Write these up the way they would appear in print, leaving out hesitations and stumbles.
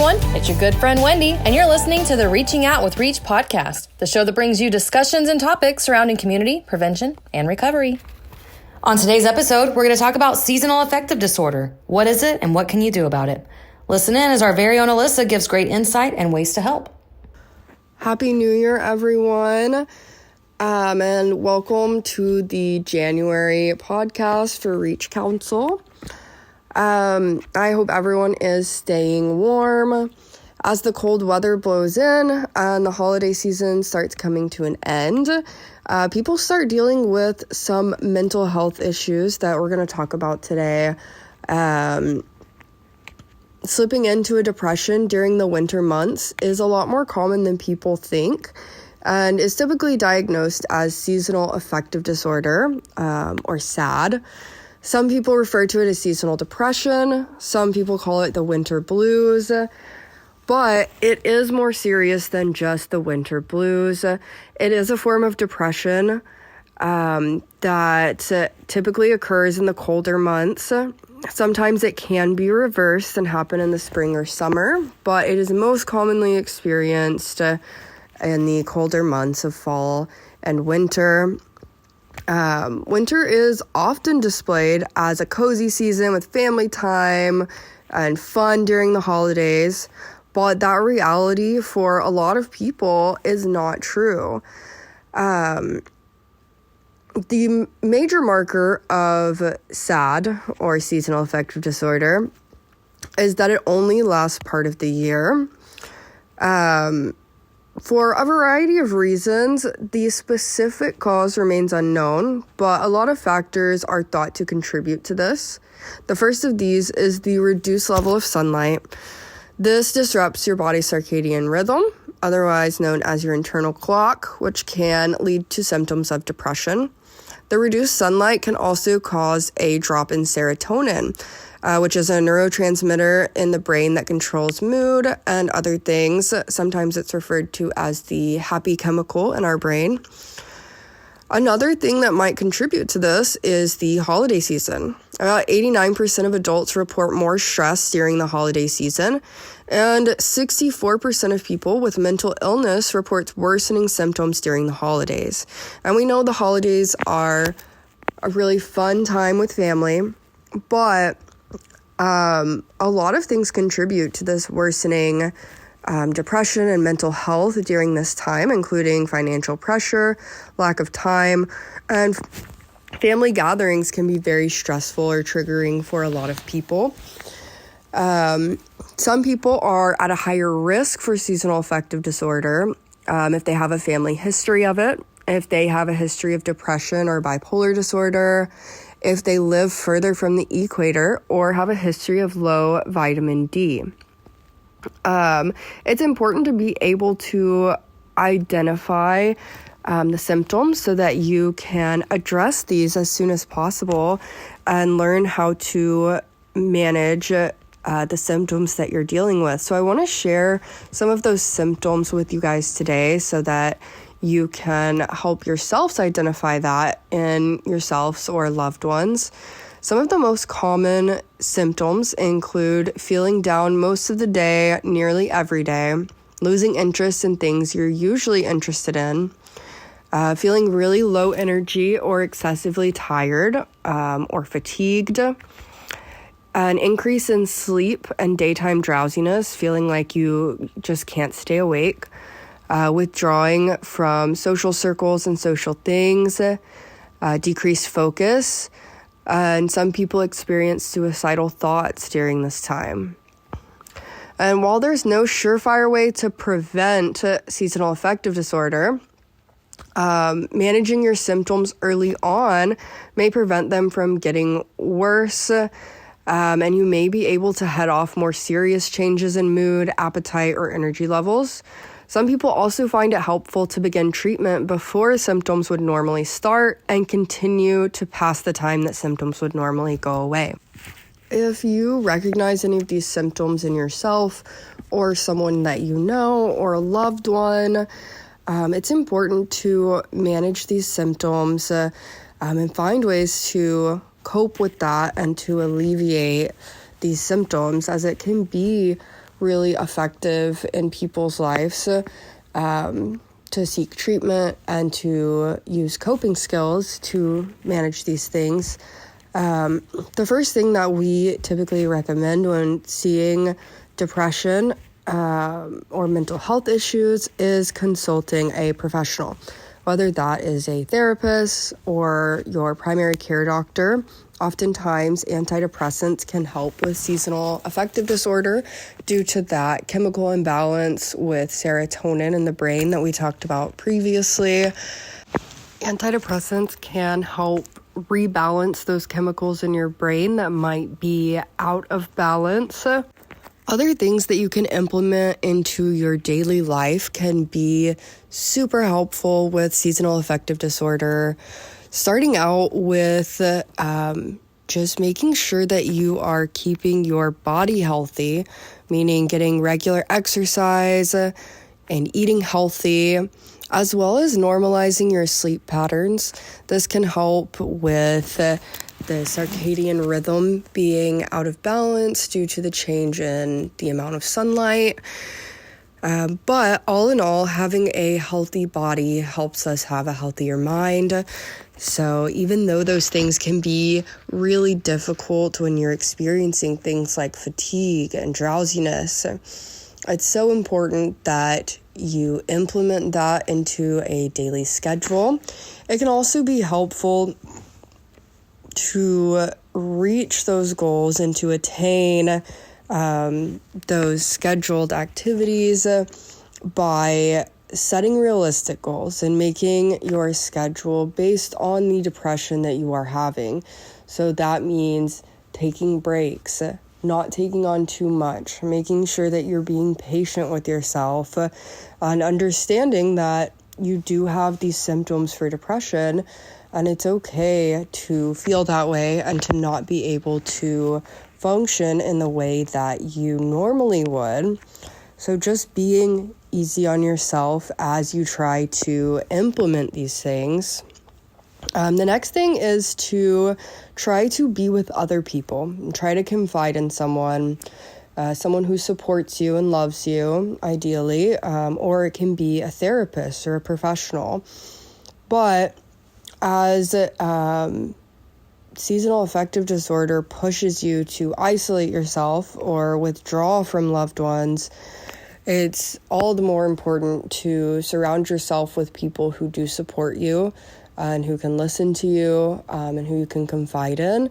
everyone. It's your good friend Wendy, and you're listening to the Reaching Out with Reach podcast, the show that brings you discussions and topics surrounding community, prevention, and recovery. On today's episode, we're going to talk about seasonal affective disorder. What is it, and what can you do about it? Listen in as our very own Elissa gives great insight and ways to help. Happy New Year, everyone, and welcome to the January podcast for Reach Council. I hope everyone is staying warm as the cold weather blows in and the holiday season starts coming to an end. People start dealing with some mental health issues that we're going to talk about today. Slipping into a depression during the winter months is a lot more common than people think and is typically diagnosed as seasonal affective disorder, or SAD. Some people refer to it as seasonal depression. Some people call it the winter blues. But it is more serious than just the winter blues. It is a form of depression that typically occurs in the colder months. Sometimes it can be reversed and happen in the spring or summer, but it is most commonly experienced in the colder months of fall and winter. Winter is often displayed as a cozy season with family time and fun during the holidays, but that reality for a lot of people is not true. The major marker of SAD, or seasonal affective disorder, is that it only lasts part of the year. For a variety of reasons, the specific cause remains unknown, but a lot of factors are thought to contribute to this. The first of these is the reduced level of sunlight. This disrupts your body's circadian rhythm, otherwise known as your internal clock, which can lead to symptoms of depression. The reduced sunlight can also cause a drop in serotonin, which is a neurotransmitter in the brain that controls mood and other things. Sometimes it's referred to as the happy chemical in our brain. Another thing that might contribute to this is the holiday season. About 89% of adults report more stress during the holiday season, and 64% of people with mental illness reports worsening symptoms during the holidays. And we know the holidays are a really fun time with family, but a lot of things contribute to this worsening depression and mental health during this time, including financial pressure, lack of time, and family gatherings can be very stressful or triggering for a lot of people. Some people are at a higher risk for seasonal affective disorder if they have a family history of it, if they have a history of depression or bipolar disorder, if they live further from the equator, or have a history of low vitamin D. It's important to be able to identify the symptoms so that you can address these as soon as possible and learn how to manage the symptoms that you're dealing with. So I want to share some of those symptoms with you guys today so that you can help yourselves identify that in yourselves or loved ones. Some of the most common symptoms include feeling down most of the day, nearly every day, losing interest in things you're usually interested in, feeling really low energy or excessively tired or fatigued, an increase in sleep and daytime drowsiness, feeling like you just can't stay awake, withdrawing from social circles and social things, decreased focus, and some people experience suicidal thoughts during this time. And while there's no surefire way to prevent seasonal affective disorder, managing your symptoms early on may prevent them from getting worse, and you may be able to head off more serious changes in mood, appetite, or energy levels. Some people also find it helpful to begin treatment before symptoms would normally start and continue to pass the time that symptoms would normally go away. If you recognize any of these symptoms in yourself or someone that you know or a loved one, it's important to manage these symptoms and find ways to cope with that and to alleviate these symptoms, as it can be really effective in people's lives to seek treatment and to use coping skills to manage these things. The first thing that we typically recommend when seeing depression or mental health issues is consulting a professional, whether that is a therapist or your primary care doctor. Oftentimes, antidepressants can help with seasonal affective disorder due to that chemical imbalance with serotonin in the brain that we talked about previously. Antidepressants can help rebalance those chemicals in your brain that might be out of balance. Other things that you can implement into your daily life can be super helpful with seasonal affective disorder. Starting out with just making sure that you are keeping your body healthy, meaning getting regular exercise and eating healthy, as well as normalizing your sleep patterns. This can help with the circadian rhythm being out of balance due to the change in the amount of sunlight. But all in all, having a healthy body helps us have a healthier mind. So even though those things can be really difficult when you're experiencing things like fatigue and drowsiness, it's so important that you implement that into a daily schedule. It can also be helpful to reach those goals and to attain those scheduled activities by setting realistic goals and making your schedule based on the depression that you are having. So that means taking breaks, not taking on too much, making sure that you're being patient with yourself, and understanding that you do have these symptoms for depression, and it's okay to feel that way and to not be able to function in the way that you normally would. So just being easy on yourself as you try to implement these things. The next thing is to try to be with other people. Try to confide in someone who supports you and loves you, ideally, or it can be a therapist or a professional. But as seasonal affective disorder pushes you to isolate yourself or withdraw from loved ones, it's all the more important to surround yourself with people who do support you and who can listen to you and who you can confide in.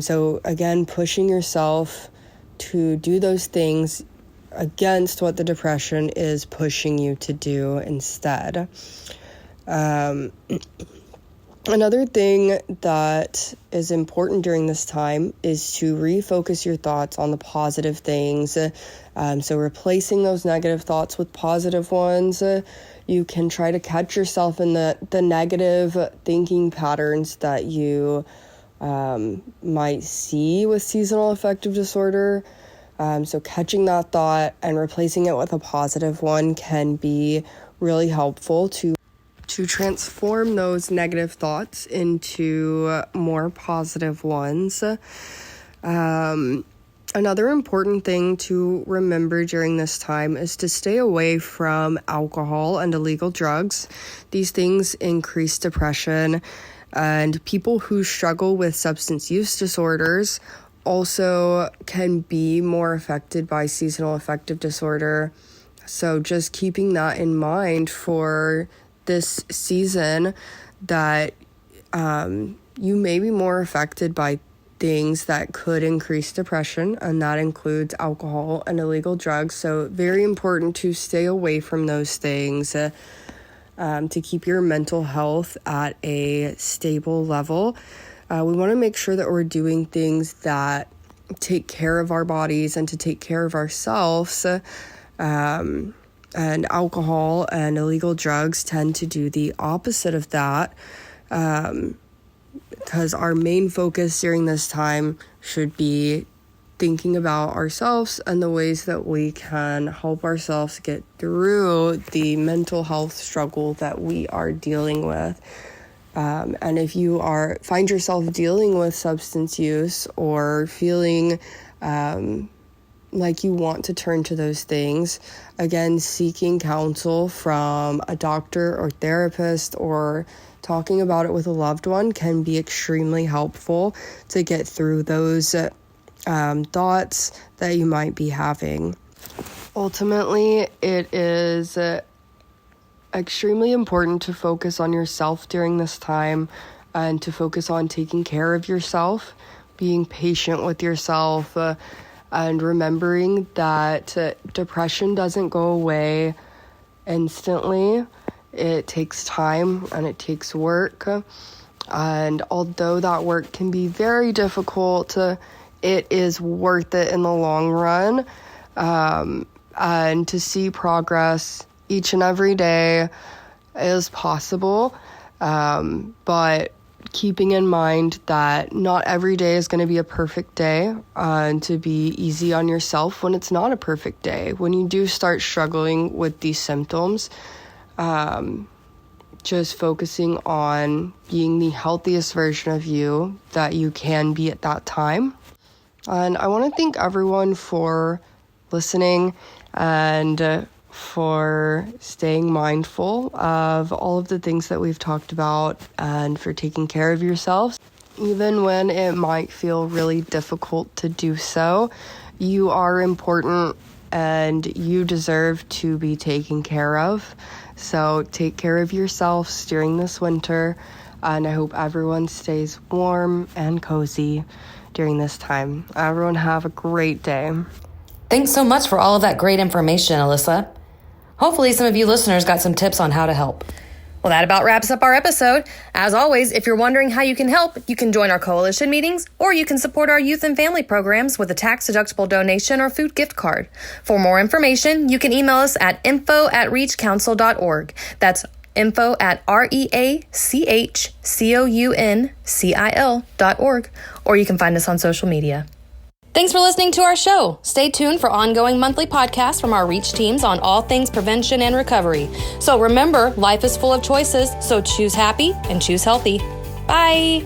So again, pushing yourself to do those things against what the depression is pushing you to do instead. Another thing that is important during this time is to refocus your thoughts on the positive things. So replacing those negative thoughts with positive ones. You can try to catch yourself in the negative thinking patterns that you might see with seasonal affective disorder. So catching that thought and replacing it with a positive one can be really helpful to transform those negative thoughts into more positive ones. Another important thing to remember during this time is to stay away from alcohol and illegal drugs. These things increase depression, and people who struggle with substance use disorders also can be more affected by seasonal affective disorder. So just keeping that in mind for this season, that you may be more affected by things that could increase depression, and that includes alcohol and illegal drugs. So very important to stay away from those things to keep your mental health at a stable level. We want to make sure that we're doing things that take care of our bodies and to take care of ourselves. And alcohol and illegal drugs tend to do the opposite of that, because our main focus during this time should be thinking about ourselves and the ways that we can help ourselves get through the mental health struggle that we are dealing with. And if you find yourself dealing with substance use or feeling like you want to turn to those things. Again, seeking counsel from a doctor or therapist or talking about it with a loved one can be extremely helpful to get through those thoughts that you might be having. Ultimately, it is extremely important to focus on yourself during this time and to focus on taking care of yourself, being patient with yourself, and remembering that depression doesn't go away instantly. It takes time and it takes work. And although that work can be very difficult, it is worth it in the long run. And to see progress each and every day is possible. But keeping in mind that not every day is going to be a perfect day, and to be easy on yourself when it's not a perfect day. When you do start struggling with these symptoms, just focusing on being the healthiest version of you that you can be at that time. And I want to thank everyone for listening and for staying mindful of all of the things that we've talked about and for taking care of yourselves. Even when it might feel really difficult to do so, you are important and you deserve to be taken care of. So take care of yourselves during this winter, and I hope everyone stays warm and cozy during this time. Everyone have a great day. Thanks so much for all of that great information, Elissa. Hopefully some of you listeners got some tips on how to help. Well, that about wraps up our episode. As always, if you're wondering how you can help, you can join our coalition meetings, or you can support our youth and family programs with a tax-deductible donation or food gift card. For more information, you can email us at info@reachcouncil.org. That's info@reachcouncil.org, or you can find us on social media. Thanks for listening to our show. Stay tuned for ongoing monthly podcasts from our Reach teams on all things prevention and recovery. So remember, life is full of choices, so choose happy and choose healthy. Bye.